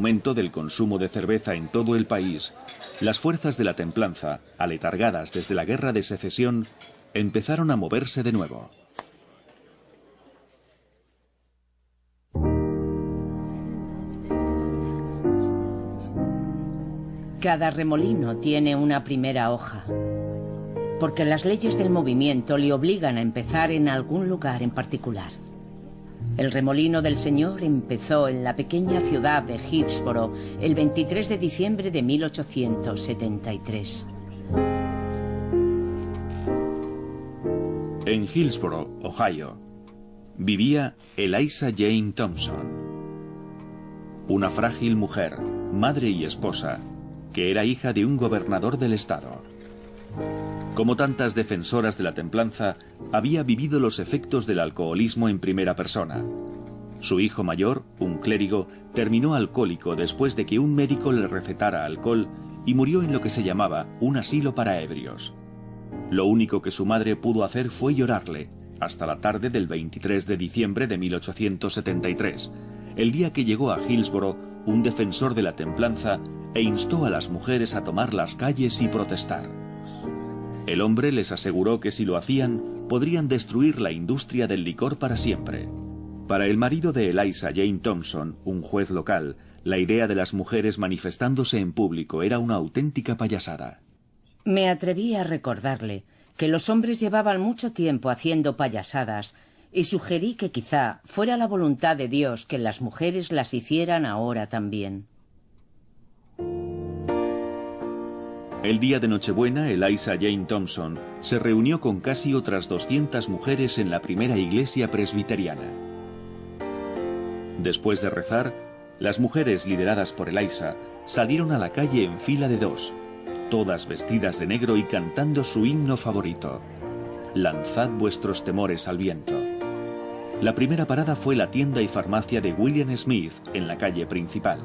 aumento del consumo de cerveza en todo el país, las fuerzas de la templanza, aletargadas desde la Guerra de Secesión, empezaron a moverse de nuevo. Cada remolino tiene una primera hoja, porque las leyes del movimiento le obligan a empezar en algún lugar en particular. El remolino del Señor empezó en la pequeña ciudad de Hillsboro el 23 de diciembre de 1873. En Hillsboro, Ohio, vivía Eliza Jane Thompson, una frágil mujer, madre y esposa, que era hija de un gobernador del estado. Como tantas defensoras de la templanza, había vivido los efectos del alcoholismo en primera persona. Su hijo mayor, un clérigo, terminó alcohólico después de que un médico le recetara alcohol y murió en lo que se llamaba un asilo para ebrios. Lo único que su madre pudo hacer fue llorarle, hasta la tarde del 23 de diciembre de 1873, el día que llegó a Hillsboro un defensor de la templanza e instó a las mujeres a tomar las calles y protestar. El hombre les aseguró que si lo hacían, podrían destruir la industria del licor para siempre. Para el marido de Eliza Jane Thompson, un juez local, la idea de las mujeres manifestándose en público era una auténtica payasada. Me atreví a recordarle que los hombres llevaban mucho tiempo haciendo payasadas y sugerí que quizá fuera la voluntad de Dios que las mujeres las hicieran ahora también. El día de Nochebuena, Eliza Jane Thompson se reunió con casi otras 200 mujeres en la primera iglesia presbiteriana. Después de rezar, las mujeres lideradas por Eliza salieron a la calle en fila de dos, todas vestidas de negro y cantando su himno favorito: «Lanzad vuestros temores al viento». La primera parada fue la tienda y farmacia de William Smith en la calle principal.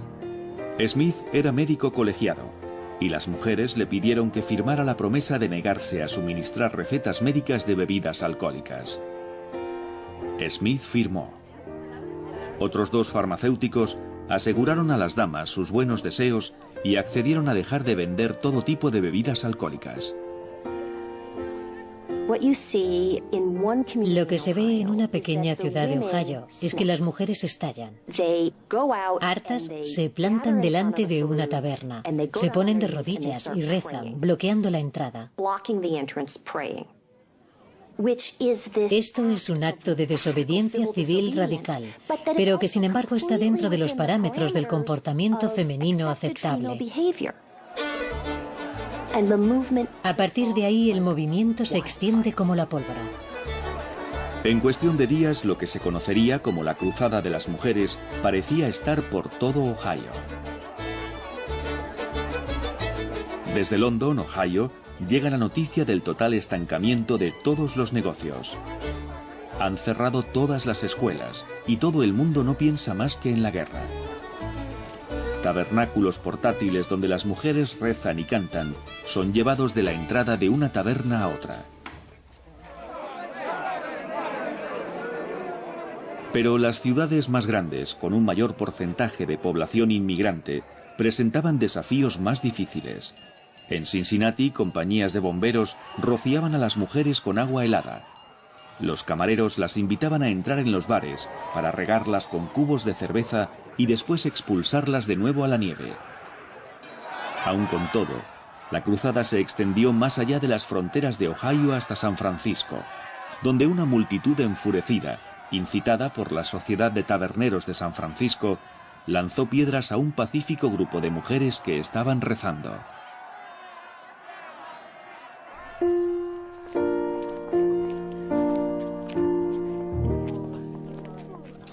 Smith era médico colegiado, y las mujeres le pidieron que firmara la promesa de negarse a suministrar recetas médicas de bebidas alcohólicas. Smith firmó. Otros dos farmacéuticos aseguraron a las damas sus buenos deseos y accedieron a dejar de vender todo tipo de bebidas alcohólicas. Lo que se ve en una pequeña ciudad de Ohio es que las mujeres estallan. Hartas, se plantan delante de una taberna, se ponen de rodillas y rezan, bloqueando la entrada. Esto es un acto de desobediencia civil radical, pero que sin embargo está dentro de los parámetros del comportamiento femenino aceptable. A partir de ahí, el movimiento se extiende como la pólvora. En cuestión de días, lo que se conocería como la Cruzada de las Mujeres parecía estar por todo Ohio. Desde London, Ohio, llega la noticia del total estancamiento de todos los negocios. Han cerrado todas las escuelas y todo el mundo no piensa más que en la guerra. Tabernáculos portátiles donde las mujeres rezan y cantan son llevados de la entrada de una taberna a otra. Pero las ciudades más grandes, con un mayor porcentaje de población inmigrante, presentaban desafíos más difíciles. En Cincinnati, compañías de bomberos rociaban a las mujeres con agua helada. Los camareros las invitaban a entrar en los bares para regarlas con cubos de cerveza y después expulsarlas de nuevo a la nieve. Aun con todo, la cruzada se extendió más allá de las fronteras de Ohio hasta San Francisco, donde una multitud enfurecida, incitada por la Sociedad de Taberneros de San Francisco, lanzó piedras a un pacífico grupo de mujeres que estaban rezando.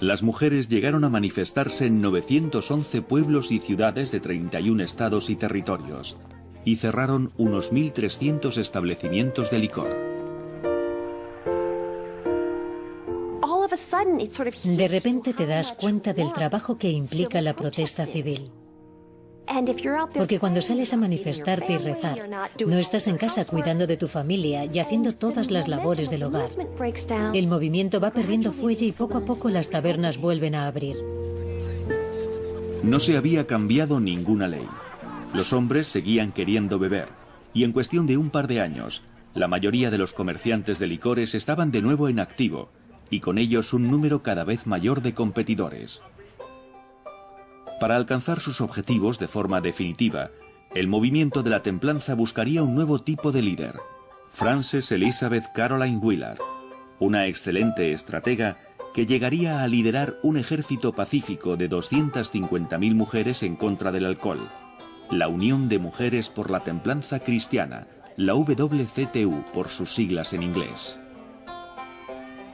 Las mujeres llegaron a manifestarse en 911 pueblos y ciudades de 31 estados y territorios, y cerraron unos 1.300 establecimientos de licor. De repente te das cuenta del trabajo que implica la protesta civil. Porque cuando sales a manifestarte y rezar, no estás en casa cuidando de tu familia y haciendo todas las labores del hogar. El movimiento va perdiendo fuelle y poco a poco las tabernas vuelven a abrir. No se había cambiado ninguna ley. Los hombres seguían queriendo beber, y en cuestión de un par de años, la mayoría de los comerciantes de licores estaban de nuevo en activo, y con ellos un número cada vez mayor de competidores. Para alcanzar sus objetivos de forma definitiva, el movimiento de la templanza buscaría un nuevo tipo de líder, Frances Elizabeth Caroline Willard, una excelente estratega que llegaría a liderar un ejército pacífico de 250.000 mujeres en contra del alcohol, la Unión de Mujeres por la Templanza Cristiana, la WCTU por sus siglas en inglés.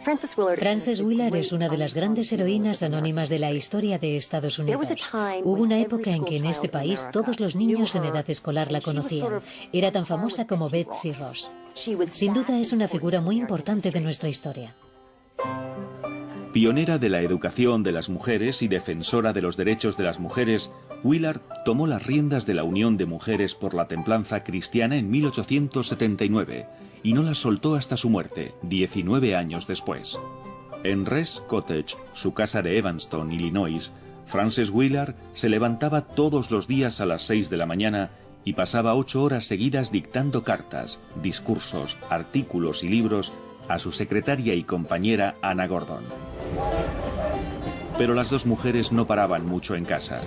Frances Willard es una de las grandes heroínas anónimas de la historia de Estados Unidos. Hubo una época en que en este país todos los niños en edad escolar la conocían. Era tan famosa como Betsy Ross. Sin duda es una figura muy importante de nuestra historia. Pionera de la educación de las mujeres y defensora de los derechos de las mujeres, Willard tomó las riendas de la Unión de Mujeres por la Templanza Cristiana en 1879 y no las soltó hasta su muerte, 19 años después. En Rest Cottage, su casa de Evanston, Illinois, Frances Willard se levantaba todos los días a las 6 de la mañana y pasaba 8 horas seguidas dictando cartas, discursos, artículos y libros a su secretaria y compañera Anna Gordon. Pero las dos mujeres no paraban mucho en casa.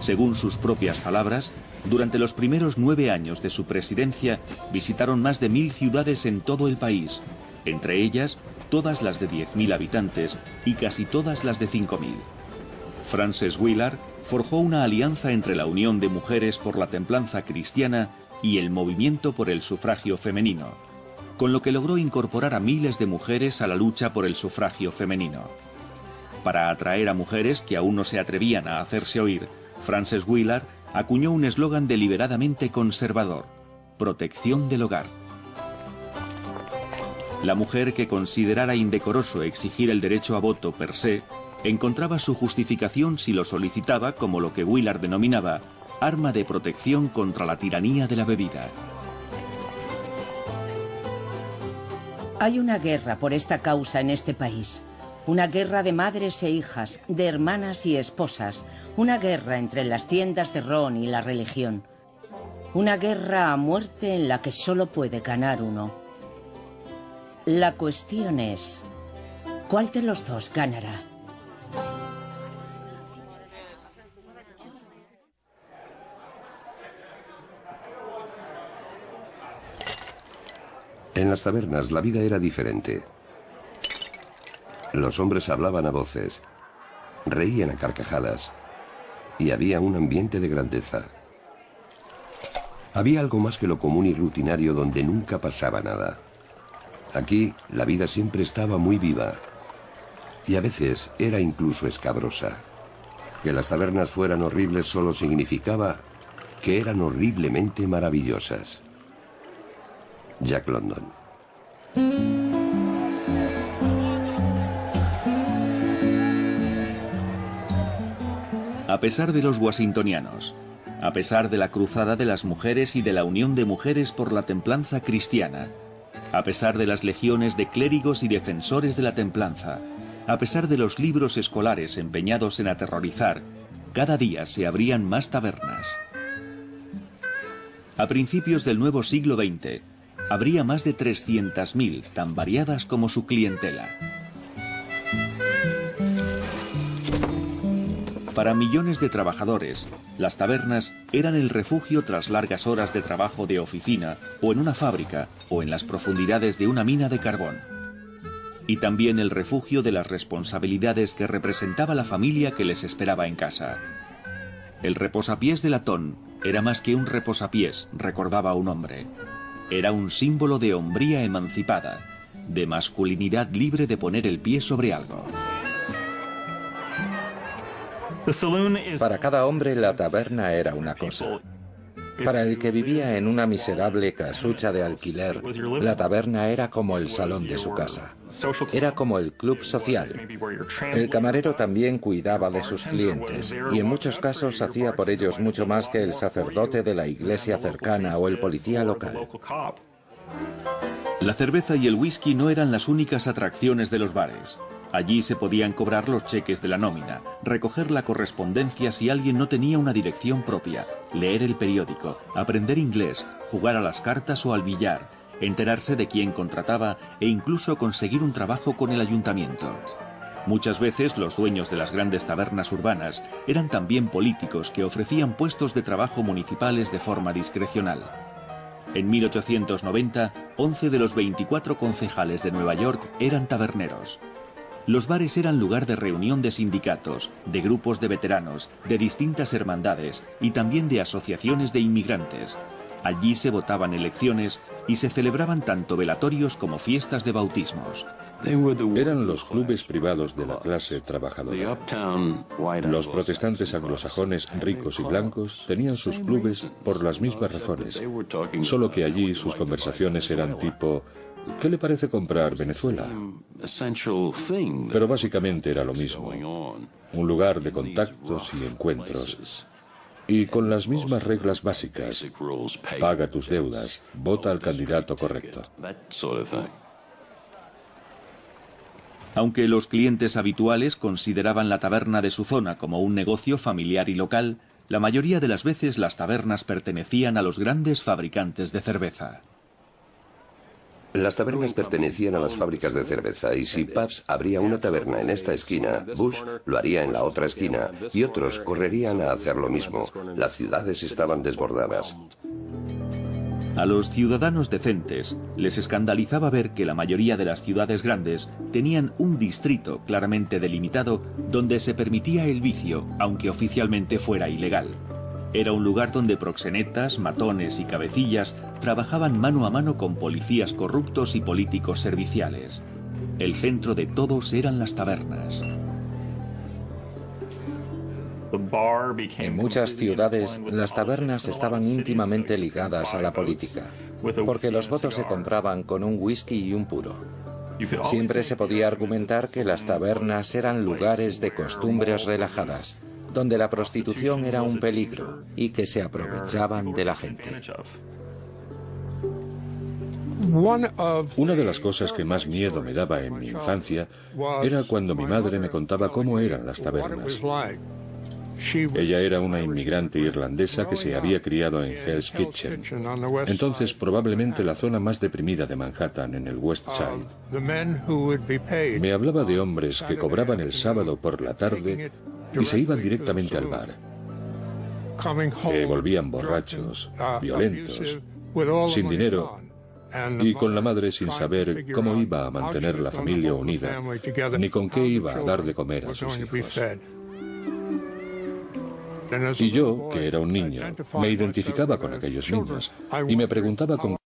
Según sus propias palabras, durante los primeros 9 años de su presidencia visitaron más de 1000 ciudades en todo el país, entre ellas todas las de 10.000 habitantes y casi todas las de 5.000. Frances Willard forjó una alianza entre la Unión de Mujeres por la Templanza Cristiana y el Movimiento por el Sufragio Femenino, con lo que logró incorporar a miles de mujeres a la lucha por el sufragio femenino. Para atraer a mujeres que aún no se atrevían a hacerse oír, Frances Willard acuñó un eslogan deliberadamente conservador: protección del hogar. La mujer que considerara indecoroso exigir el derecho a voto per se, encontraba su justificación si lo solicitaba como lo que Willard denominaba arma de protección contra la tiranía de la bebida. Hay una guerra por esta causa en este país. Una guerra de madres e hijas, de hermanas y esposas. Una guerra entre las tiendas de ron y la religión. Una guerra a muerte en la que solo puede ganar uno. La cuestión es, ¿cuál de los dos ganará? En las tabernas la vida era diferente. Los hombres hablaban a voces, reían a carcajadas y había un ambiente de grandeza. Había algo más que lo común y rutinario donde nunca pasaba nada. Aquí la vida siempre estaba muy viva y a veces era incluso escabrosa. Que las tabernas fueran horribles solo significaba que eran horriblemente maravillosas. Jack London. A pesar de los washingtonianos, a pesar de la cruzada de las mujeres y de la Unión de Mujeres por la Templanza Cristiana, a pesar de las legiones de clérigos y defensores de la templanza, a pesar de los libros escolares empeñados en aterrorizar, cada día se abrían más tabernas. A principios del nuevo siglo XX, habría más de 300.000, tan variadas como su clientela. Para millones de trabajadores, las tabernas eran el refugio tras largas horas de trabajo de oficina, o en una fábrica, o en las profundidades de una mina de carbón. Y también el refugio de las responsabilidades que representaba la familia que les esperaba en casa. El reposapiés de latón era más que un reposapiés, recordaba un hombre. Era un símbolo de hombría emancipada, de masculinidad libre de poner el pie sobre algo. Para cada hombre la taberna era una cosa. Para el que vivía en una miserable casucha de alquiler, la taberna era como el salón de su casa. Era como el club social. El camarero también cuidaba de sus clientes y en muchos casos hacía por ellos mucho más que el sacerdote de la iglesia cercana o el policía local. La cerveza y el whisky no eran las únicas atracciones de los bares. Allí se podían cobrar los cheques de la nómina, recoger la correspondencia si alguien no tenía una dirección propia, leer el periódico, aprender inglés, jugar a las cartas o al billar, enterarse de quién contrataba e incluso conseguir un trabajo con el ayuntamiento. Muchas veces los dueños de las grandes tabernas urbanas eran también políticos que ofrecían puestos de trabajo municipales de forma discrecional. En 1890, 11 de los 24 concejales de Nueva York eran taberneros. Los bares eran lugar de reunión de sindicatos, de grupos de veteranos, de distintas hermandades y también de asociaciones de inmigrantes. Allí se votaban elecciones y se celebraban tanto velatorios como fiestas de bautismos. Eran los clubes privados de la clase trabajadora. Los protestantes anglosajones ricos y blancos tenían sus clubes por las mismas razones, solo que allí sus conversaciones eran tipo ¿qué le parece comprar Venezuela? Pero básicamente era lo mismo, un lugar de contactos y encuentros. Y con las mismas reglas básicas, paga tus deudas, vota al candidato correcto. Aunque los clientes habituales consideraban la taberna de su zona como un negocio familiar y local, la mayoría de las veces las tabernas pertenecían a los grandes fabricantes de cerveza. Las tabernas pertenecían a las fábricas de cerveza y si Pabst abría una taberna en esta esquina, Busch lo haría en la otra esquina y otros correrían a hacer lo mismo. Las ciudades estaban desbordadas. A los ciudadanos decentes les escandalizaba ver que la mayoría de las ciudades grandes tenían un distrito claramente delimitado donde se permitía el vicio, aunque oficialmente fuera ilegal. Era un lugar donde proxenetas, matones y cabecillas trabajaban mano a mano con policías corruptos y políticos serviciales. El centro de todos eran las tabernas. En muchas ciudades, las tabernas estaban íntimamente ligadas a la política, porque los votos se compraban con un whisky y un puro. Siempre se podía argumentar que las tabernas eran lugares de costumbres relajadas, donde la prostitución era un peligro y que se aprovechaban de la gente. Una de las cosas que más miedo me daba en mi infancia era cuando mi madre me contaba cómo eran las tabernas. Ella era una inmigrante irlandesa que se había criado en Hell's Kitchen, entonces probablemente la zona más deprimida de Manhattan, en el West Side. Me hablaba de hombres que cobraban el sábado por la tarde y se iban directamente al bar, que volvían borrachos, violentos, sin dinero y con la madre sin saber cómo iba a mantener la familia unida, ni con qué iba a dar de comer a sus hijos. Y yo, que era un niño, me identificaba con aquellos niños y me preguntaba con